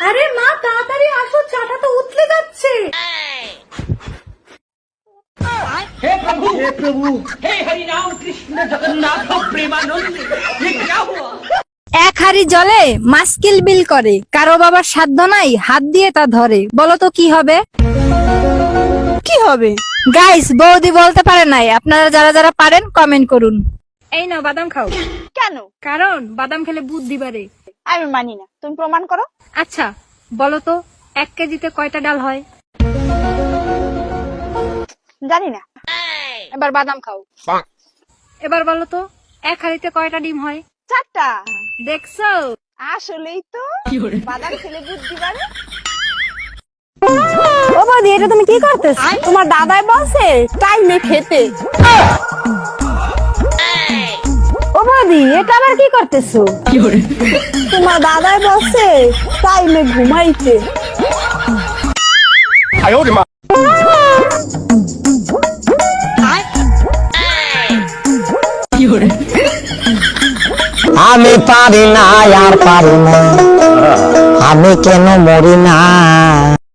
আরে মা তাড়াতাড়ি আসো, চাটা তো উতলে যাচ্ছে। हे प्रभु हे हरि राम कृष्ण जगन्नाथ प्रेमानंद ये क्या हुआ? এক হাড়ি জলে মাছ কিলবিল করে, কারো বাবার সাধ্য নাই হাত দিয়ে তা ধরে। বলো তো কি হবে? কি হবে? গাইস, বৌদি বলতে পারে নাই, আপনারা যারা যারা পারেন কমেন্ট করুন। এই নাও বাদাম খাও। কেন? কারণ বাদাম খেলে বুদ্ধি বাড়ে। আমি মানি না, তুমি প্রমাণ করো। আচ্ছা বলো তো 1 কেজিতে কয়টা ডাল হয়? জানি না। এবার বাদাম খাও। এবার বলো তো 1 হাড়িতে কয়টা ডিম হয়? 4টা। দেখছো? আসলেই তো, বাদাম খেলে বুদ্ধি বাড়ে। ও বৌদি, এটা তুমি কি করতেছো? তোমার দাদাই বলছে টাইমে খেতে। ও বৌদি, এটা আবার কি করতেছো? তোমার দাদাই বলছে টাইমে ঘুমাইতে। আমি পারি না আর পারি না, আমি কেন মরি না।